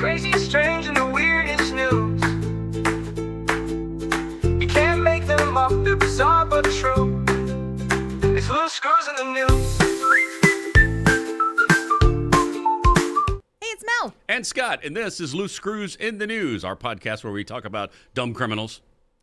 Crazy, strange, and the weirdest news. You can't make them up, they're bizarre but true. It's loose screws in the news. Hey, it's Mel. And Scott, and this is Loose Screws in the News, our podcast where we talk about dumb criminals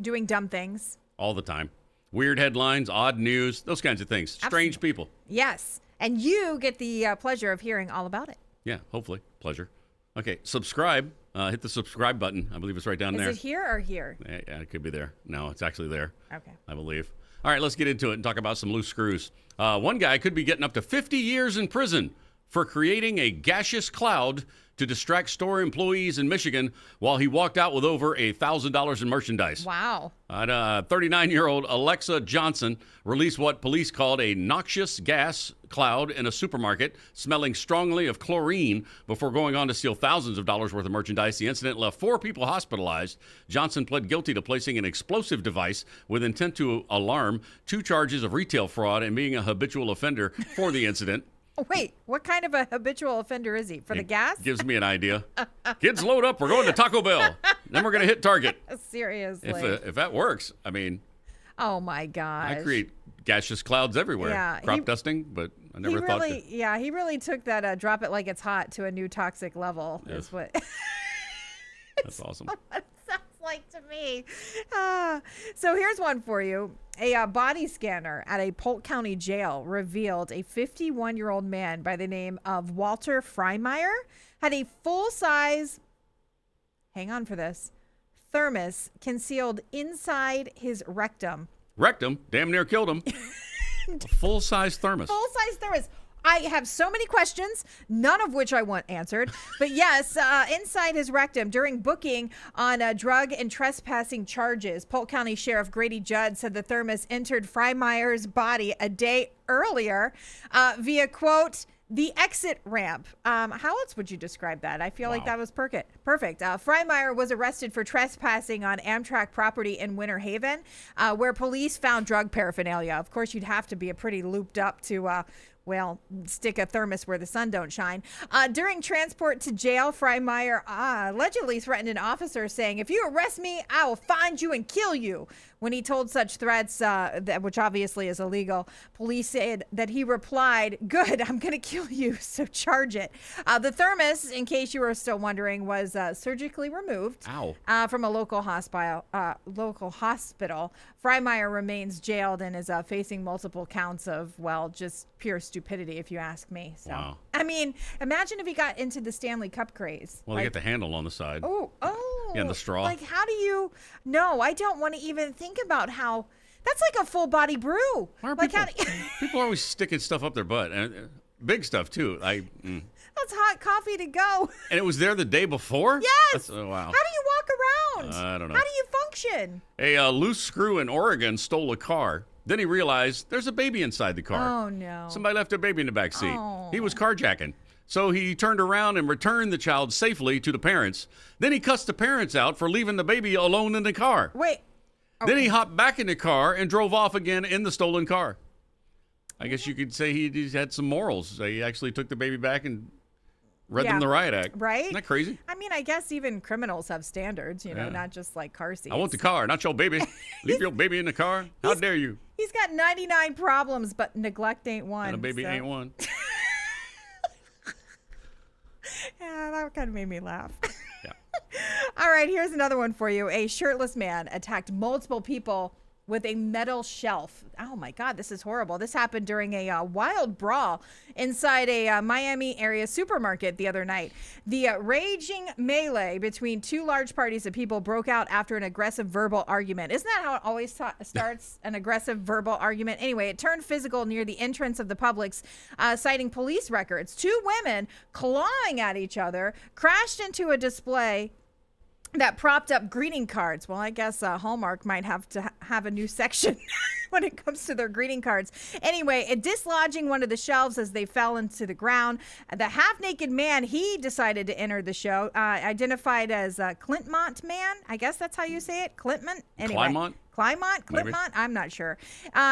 Doing dumb things. all the time. Weird headlines, odd news, those kinds of things. Strange people. Yes. And you get the pleasure of hearing all about it. Yeah, hopefully. Pleasure. Okay, subscribe. Hit the subscribe button. I believe it's right down there. Is it here or here? Yeah, it could be there. No, it's actually there. Okay. I believe. All right, let's get into it and talk about some loose screws. One guy could be getting up to 50 years in prison for creating a gaseous cloud to distract store employees in Michigan while he walked out with over $1,000 in merchandise. Wow. 39-year-old Alexa Johnson released what police called a noxious gas cloud in a supermarket, smelling strongly of chlorine before going on to steal thousands of dollars worth of merchandise. The incident left 4 people hospitalized. Johnson pled guilty to placing an explosive device with intent to alarm, 2 charges of retail fraud, and being a habitual offender for the incident. Oh, wait, what kind of a habitual offender is he? For the gas? Gives me an idea. Kids, load up. We're going to Taco Bell. Then we're going to hit Target. Seriously. If that works, I mean, oh my gosh. I create gaseous clouds everywhere. Yeah, Crop dusting, but I never thought to. Yeah, he really took that drop it like it's hot to a new toxic level. Yes. Is what That's awesome. it sounds like to me. So here's one for you. A body scanner at a Polk County jail revealed a 51-year-old man by the name of Walter Freimeyer had a full-size, hang on for this, thermos concealed inside his rectum. Rectum damn near killed him. A full-size thermos. Full-size thermos. I have so many questions, none of which I want answered. But yes, inside his rectum during booking on drug and trespassing charges, Polk County Sheriff Grady Judd said the thermos entered Freimeyer's body a day earlier via, quote, the exit ramp. How else would you describe that? I feel like that was perfect. Freimeyer was arrested for trespassing on Amtrak property in Winter Haven, where police found drug paraphernalia. Of course, you'd have to be a pretty looped up to stick a thermos where the sun don't shine. During transport to jail, Freimeyer allegedly threatened an officer saying, if you arrest me, I will find you and kill you. When he told such threats, which obviously is illegal, police said that he replied, good, I'm going to kill you, so charge it. The thermos, in case you were still wondering, was surgically removed from a local hospital. Freimeyer remains jailed and is facing multiple counts of, just pure stupidity, if you ask me. So, wow. I mean, imagine if he got into the Stanley Cup craze. Well, they get the handle on the side. Oh. Yeah, and the straw. Like, how do you... No, I don't want to even think about how... That's like a full body brew. Why are like people are always sticking stuff up their butt? And big stuff, too. That's hot coffee to go. And it was there the day before? Yes. Wow. How do you walk around? I don't know. How do you function? A loose screw in Oregon stole a car. Then he realized there's a baby inside the car. Oh, no. Somebody left a baby in the back seat. Oh. He was carjacking. So he turned around and returned the child safely to the parents. Then he cussed the parents out for leaving the baby alone in the car. Wait. Okay. Then he hopped back in the car and drove off again in the stolen car. I guess you could say he had some morals. He actually took the baby back and read them the riot act. Right? Isn't that crazy? I mean, I guess even criminals have standards, not just like car seats. I want the car, not your baby. Leave your baby in the car? How dare you? He's got 99 problems, but neglect ain't one. And a baby ain't one. Yeah, that kind of made me laugh. Yeah. All right, here's another one for you. A shirtless man attacked multiple people with a metal shelf. Oh my God, this is horrible. This happened during a wild brawl inside a Miami area supermarket the other night. The raging melee between 2 large parties of people broke out after an aggressive verbal argument. Isn't that how it always starts, an aggressive verbal argument? Anyway, it turned physical near the entrance of the Publix, citing police records. 2 women clawing at each other crashed into a display that propped up greeting cards. Well, I guess Hallmark might have to have a new section when it comes to their greeting cards. Anyway, it dislodging one of the shelves as they fell into the ground. The half-naked man, he decided to enter the show, identified as Clintmont Man. I guess that's how you say it, Clintmont. Anyway, Clymont? Maybe. I'm not sure,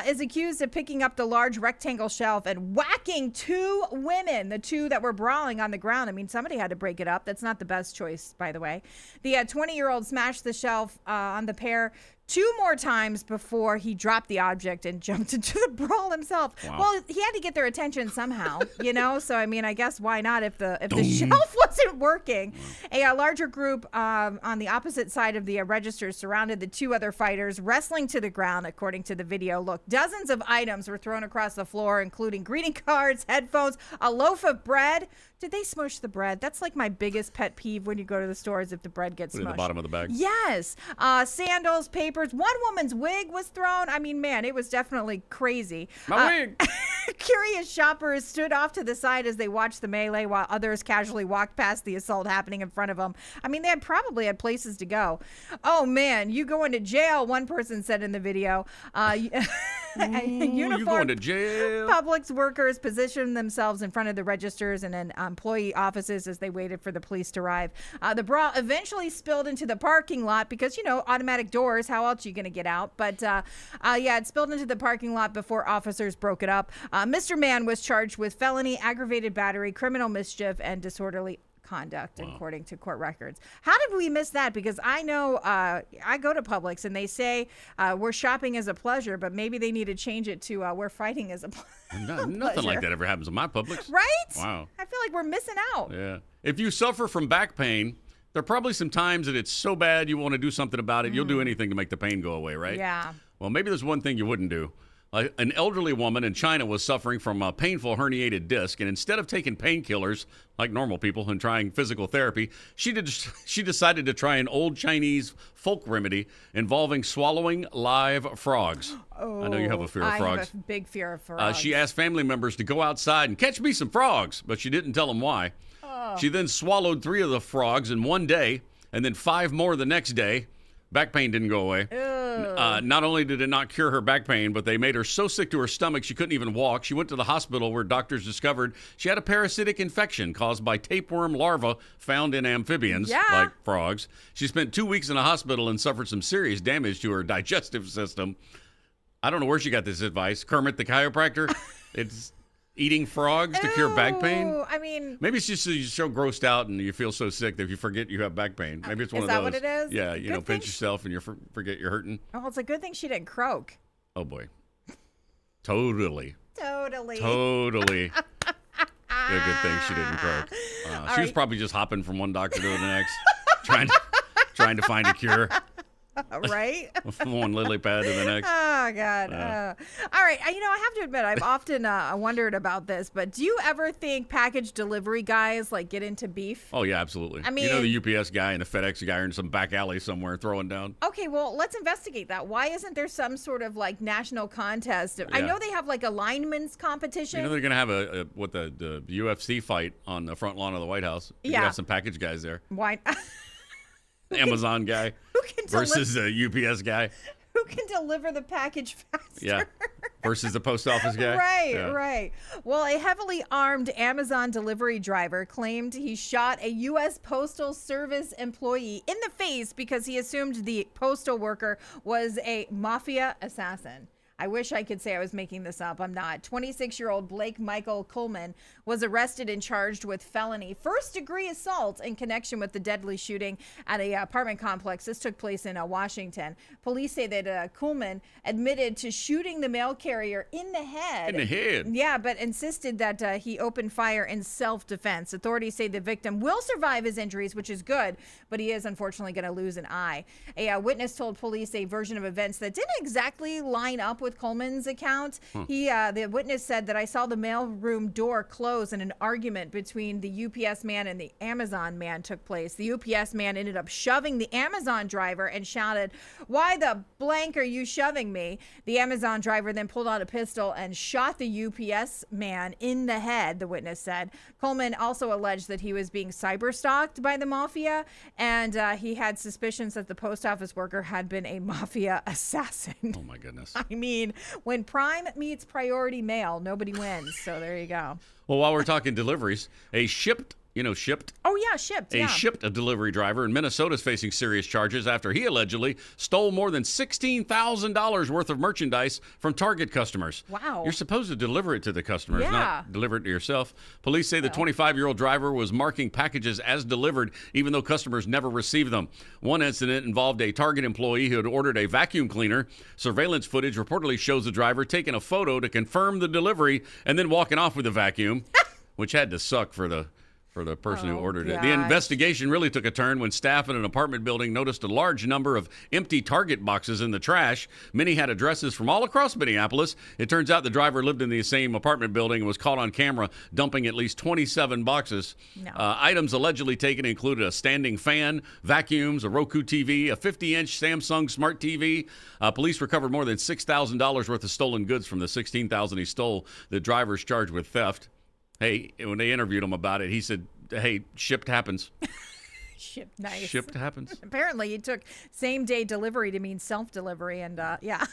is accused of picking up the large rectangle shelf and whacking two women, the two that were brawling on the ground. I mean, somebody had to break it up. That's not the best choice, by the way. The 20-year-old smashed the shelf on the pair 2 more times before he dropped the object and jumped into the brawl himself. Wow. Well, he had to get their attention somehow, So I mean, I guess why not if the shelf wasn't working? A larger group on the opposite side of the register surrounded the 2 other fighters, wrestling to the ground, according to the video. Look, dozens of items were thrown across the floor, including greeting cards, headphones, a loaf of bread. Did they smush the bread? That's like my biggest pet peeve when you go to the stores, if the bread gets Put it smushed. in the bottom of the bag. Yes. Sandals, papers. One woman's wig was thrown. I mean, man, it was definitely crazy. My wig. Curious shoppers stood off to the side as they watched the melee while others casually walked past the assault happening in front of them. I mean, they probably had places to go. Oh, man, you going to jail, one person said in the video. You going to jail. Publix workers positioned themselves in front of the registers and in employee offices as they waited for the police to arrive. The brawl eventually spilled into the parking lot because, automatic doors. How else are you going to get out? But it spilled into the parking lot before officers broke it up. Mr. Mann was charged with felony, aggravated battery, criminal mischief, and disorderly conduct, according to court records. How did we miss that? Because I know I go to Publix and they say we're shopping as a pleasure, but maybe they need to change it to we're fighting as a pleasure. Nothing like that ever happens in my Publix. Right? Wow. I feel like we're missing out. Yeah. If you suffer from back pain, there are probably some times that it's so bad you want to do something about it. You'll do anything to make the pain go away, right? Yeah. Well, maybe there's one thing you wouldn't do. An elderly woman in China was suffering from a painful herniated disc, and instead of taking painkillers like normal people and trying physical therapy, she decided to try an old Chinese folk remedy involving swallowing live frogs. Oh, I know you have a fear of frogs. I have a big fear of frogs. She asked family members to go outside and catch me some frogs, but she didn't tell them why. She then swallowed 3 of the frogs in one day, and then 5 more the next day. Back pain didn't go away. Not only did it not cure her back pain, but they made her so sick to her stomach she couldn't even walk. She went to the hospital where doctors discovered she had a parasitic infection caused by tapeworm larvae found in amphibians, like frogs. She spent 2 weeks in a hospital and suffered some serious damage to her digestive system. I don't know where she got this advice. Kermit the chiropractor? It's eating frogs to cure back pain? I mean, maybe it's just you're so grossed out and you feel so sick that you forget you have back pain. Maybe it's one of those. Is that what it is? Yeah, Good pinch thing yourself and you forget you're hurting. Oh, it's a good thing she didn't croak. Oh boy, totally. Totally. A good thing she didn't croak. She was probably just hopping from one doctor to the next, trying to find a cure. Right? From one lily pad to the next. Oh, God. All right. I have to admit, I've often wondered about this, but do you ever think package delivery guys get into beef? Oh, yeah, absolutely. I mean, the UPS guy and the FedEx guy are in some back alley somewhere throwing down. Okay, well, let's investigate that. Why isn't there some sort of national contest? I know they have a lineman's competition. They're going to have the UFC fight on the front lawn of the White House. You have some package guys there. Why? Amazon guy versus the UPS guy. Who can deliver the package faster? Yeah. Versus the post office guy. Right. Well, a heavily armed Amazon delivery driver claimed he shot a U.S. Postal Service employee in the face because he assumed the postal worker was a mafia assassin. I wish I could say I was making this up. I'm not. 26-year-old Blake Michael Coleman was arrested and charged with felony first-degree assault in connection with the deadly shooting at an apartment complex. This took place in Washington. Police say that Coleman admitted to shooting the mail carrier in the head. In the head? Yeah, but insisted that he opened fire in self-defense. Authorities say the victim will survive his injuries, which is good, but he is unfortunately going to lose an eye. A witness told police a version of events that didn't exactly line up with Coleman's account. The witness said that I saw the mailroom door close and an argument between the UPS man and the Amazon man took place. The UPS man ended up shoving the Amazon driver and shouted, "Why the blank are you shoving me?" The Amazon driver then pulled out a pistol and shot the UPS man in the head, the witness said. Coleman also alleged that he was being cyber-stalked by the mafia, and he had suspicions that the post office worker had been a mafia assassin. Oh, my goodness. I mean, when Prime meets Priority Mail, nobody wins. So there you go. Well, while we're talking deliveries, Shipt. Oh, Oh, yeah, shipped. A Yeah. shipped delivery driver in Minnesota is facing serious charges after he allegedly stole more than $16,000 worth of merchandise from Target customers. Wow. You're supposed to deliver it to the customers, Yeah. not deliver it to yourself. Police say the 25-year-old driver was marking packages as delivered, even though customers never received them. One incident involved a Target employee who had ordered a vacuum cleaner. Surveillance footage reportedly shows the driver taking a photo to confirm the delivery and then walking off with the vacuum, which had to suck for the person who ordered it. The gosh. investigation really took a turn when staff in an apartment building noticed a large number of empty Target boxes in the trash. Many had addresses from all across Minneapolis. It turns out the driver lived in the same apartment building and was caught on camera dumping at least 27 boxes. No. Items allegedly taken included a standing fan, vacuums, a Roku TV, a 50-inch Samsung Smart TV. Police recovered more than $6,000 worth of stolen goods from the $16,000 he stole. The driver's charged with theft. Hey, when they interviewed him about it, he said, hey, shipped happens. Shipped. Nice. Shipped happens. Apparently, he took same-day delivery to mean self-delivery, and yeah.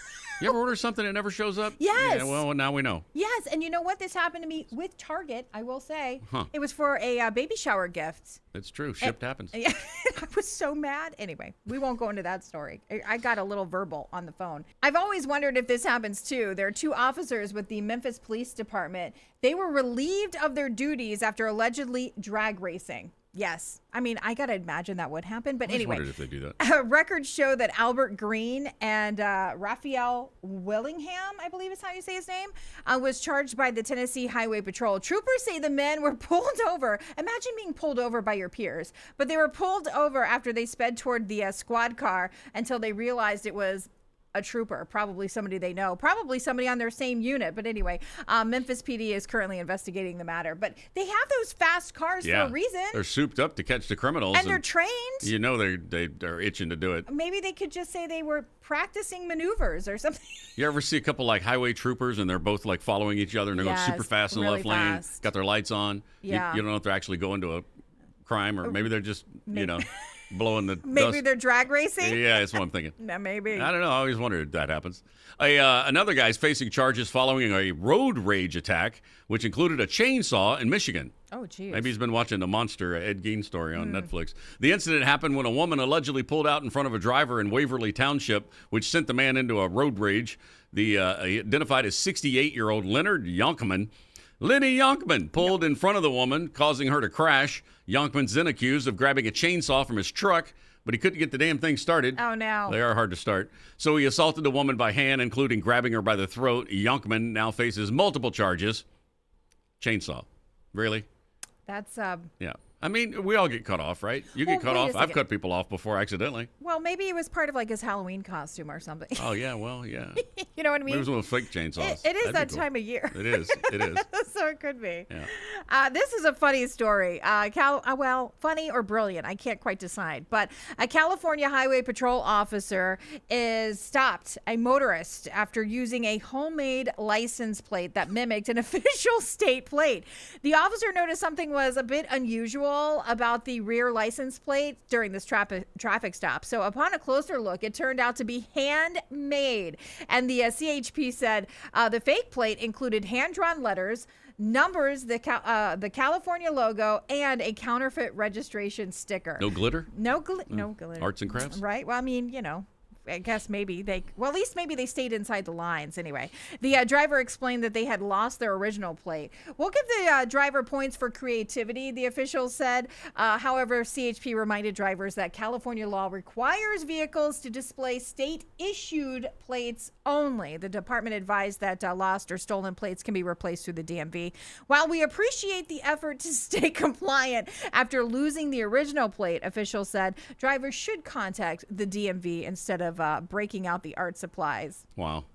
You ever order something that never shows up? Yes. Yeah, well, now we know. Yes, and you know what? This happened to me with Target, I will say. Huh. It was for a baby shower gift. It's true. Shipped happens. Yeah, I was so mad. Anyway, we won't go into that story. I got a little verbal on the phone. I've always wondered if this happens too. There are two officers with the Memphis Police Department. They were relieved of their duties after allegedly drag racing. Yes. I mean, I got to imagine that would happen. But I just anyway, wondered if they do that. records show that Albert Green and Raphael Willingham, I believe is how you say his name, was charged by the Tennessee Highway Patrol. Troopers say the men were pulled over. Imagine being pulled over by your peers. But they were pulled over after they sped toward the squad car until they realized it was a trooper, probably somebody they know, probably somebody on their same unit. But anyway, Memphis PD is currently investigating the matter. But they have those fast cars for a reason. They're souped up to catch the criminals. And they're trained. You know they're itching to do it. Maybe they could just say they were practicing maneuvers or something. You ever see a couple like highway troopers and they're both like following each other and they're going super fast in the really left lane, fast. got their lights on? Yeah. You don't know if they're actually going to a crime or maybe they're just, blowing the Maybe dust. they're drag racing. Yeah, that's what I'm thinking. No, maybe. I don't know. I always wondered if that happens. Another guy's facing charges following a road rage attack, which included a chainsaw in Michigan. Oh, geez. Maybe he's been watching the Monster Ed Gein story on Netflix. The incident happened when a woman allegedly pulled out in front of a driver in Waverly Township, which sent the man into a road rage. He identified as 68-year-old Leonard Yonkman. Lenny Yonkman pulled in front of the woman, causing her to crash. Yonkman's then accused of grabbing a chainsaw from his truck, but he couldn't get the damn thing started. Oh, no. They are hard to start. So he assaulted the woman by hand, including grabbing her by the throat. Yonkman now faces multiple charges. Chainsaw. Really? That's, Yeah. I mean, we all get cut off, right? You get cut wait a off. I've second. cut people off before accidentally. well, maybe it was part of like his Halloween costume or something. Oh, yeah. Well, yeah. You know what I Maybe mean? it was one of those fake chainsaws. It is That'd that be cool. time of year. It is. It is. So it could be. Yeah. This is a funny story. Well, funny or brilliant. I can't quite decide. But a California Highway Patrol officer is stopped a motorist after using a homemade license plate that mimicked an official state plate. The officer noticed something was a bit unusual about the rear license plate during this traffic stop. So upon a closer look, it turned out to be handmade. And the CHP said the fake plate included hand-drawn letters, numbers, the California logo, and a counterfeit registration sticker. No glitter? No glitter. Arts and crafts? Right. Well, I mean, I guess maybe at least maybe they stayed inside the lines anyway. The driver explained that they had lost their original plate. We'll give the driver points for creativity, the officials said. However, CHP reminded drivers that California law requires vehicles to display state-issued plates only. The department advised that lost or stolen plates can be replaced through the DMV. While we appreciate the effort to stay compliant after losing the original plate, officials said drivers should contact the DMV instead of breaking out the art supplies. Wow.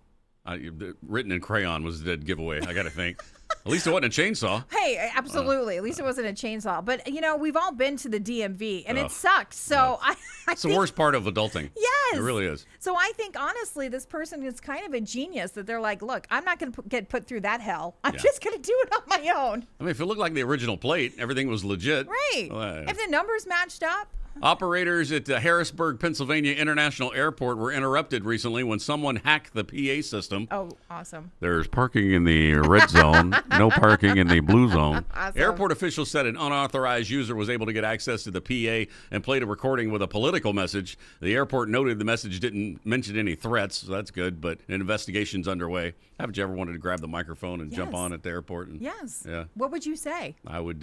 Written in crayon was a dead giveaway, I got to think. At least it wasn't a chainsaw. Hey, absolutely. At least it wasn't a chainsaw. But, we've all been to the DMV, and it sucks. So I It's the think, worst part of adulting. Yes. It really is. So I think, honestly, this person is kind of a genius that they're like, look, I'm not going to get put through that hell. I'm just going to do it on my own. I mean, if it looked like the original plate, everything was legit. Right. Well, If the numbers matched up, Operators at Harrisburg, Pennsylvania International Airport were interrupted recently when someone hacked the PA system. Oh, awesome. There's parking in the red zone, no parking in the blue zone. Awesome. Airport officials said an unauthorized user was able to get access to the PA and played a recording with a political message. The airport noted the message didn't mention any threats, so that's good, but an investigation's underway. Haven't you ever wanted to grab the microphone and jump Yes. on at the airport? And, Yes. Yeah. What would you say? I would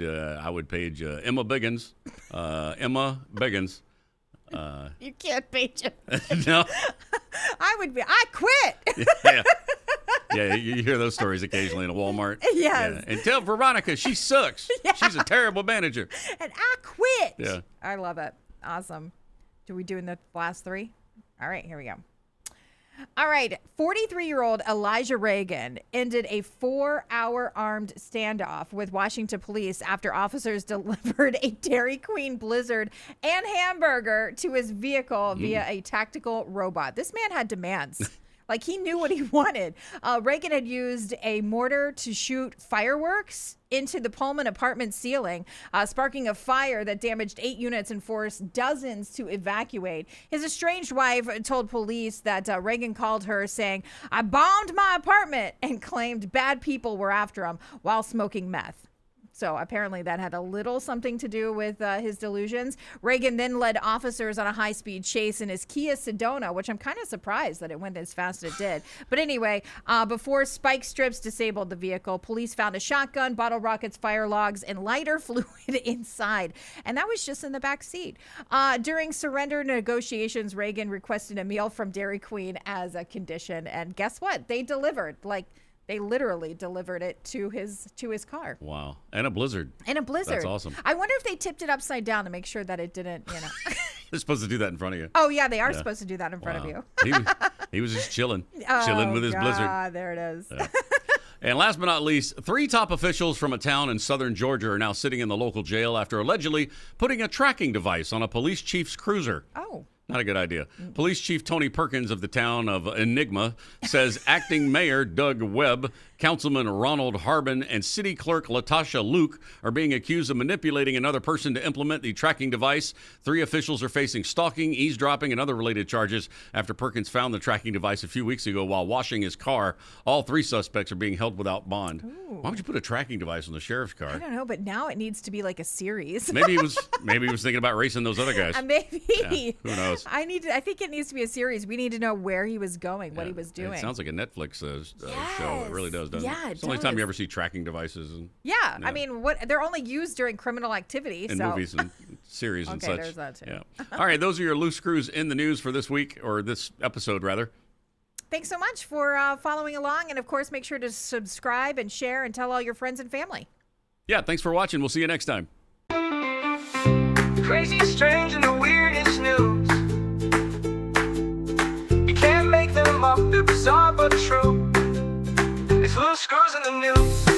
page Emma Biggins. Emma Biggins. You can't page him. No. I quit. Yeah. Yeah, you hear those stories occasionally in a Walmart. Yes. Yeah. And tell Veronica she sucks. Yeah. She's a terrible manager. And I quit. Yeah. I love it. Awesome. Do we doing the last three? All right, here we go. All right, 43-year-old Elijah Reagan ended a 4-hour armed standoff with Washington police after officers delivered a Dairy Queen Blizzard and hamburger to his vehicle via a tactical robot. This man had demands. Like, he knew what he wanted. Reagan had used a mortar to shoot fireworks into the Pullman apartment ceiling, sparking a fire that damaged 8 units and forced dozens to evacuate. His estranged wife told police that Reagan called her saying, "I bombed my apartment," and claimed bad people were after him while smoking meth. So apparently that had a little something to do with his delusions. Reagan then led officers on a high-speed chase in his Kia Sedona, which I'm kind of surprised that it went as fast as it did. But anyway, before spike strips disabled the vehicle, police found a shotgun, bottle rockets, fire logs, and lighter fluid inside. And that was just in the back seat. During surrender negotiations, Reagan requested a meal from Dairy Queen as a condition. And guess what? They delivered. They literally delivered it to his car. Wow. And a blizzard. And a blizzard. That's awesome. I wonder if they tipped it upside down to make sure that it didn't, They're supposed to do that in front of you. Oh, yeah, they are supposed to do that in front of you. He was just chilling with his blizzard. Ah, there it is. Yeah. And last but not least, 3 top officials from a town in southern Georgia are now sitting in the local jail after allegedly putting a tracking device on a police chief's cruiser. Oh. Not a good idea. Police Chief Tony Perkins of the town of Enigma says acting mayor Doug Webb, Councilman Ronald Harbin, and City Clerk Latasha Luke are being accused of manipulating another person to implement the tracking device. 3 officials are facing stalking, eavesdropping, and other related charges after Perkins found the tracking device a few weeks ago while washing his car. All 3 suspects are being held without bond. Ooh. Why would you put a tracking device on the sheriff's car? I don't know, but now it needs to be like a series. Maybe he was thinking about racing those other guys. Maybe. Yeah, who knows? I think it needs to be a series. We need to know where he was going, what he was doing. It sounds like a Netflix show. It really does, doesn't Yeah, it? It's the only time you ever see tracking devices. Yeah, I mean, they're only used during criminal activity. In movies and series and such. Okay, there's that too. Yeah. All right, those are your loose screws in the news for this week, or this episode, rather. Thanks so much for following along. And, of course, make sure to subscribe and share and tell all your friends and family. Yeah, thanks for watching. We'll see you next time. Crazy, strange, and the weirdest news. You can't make them up, they're bizarre but true. It's loose screws in the news.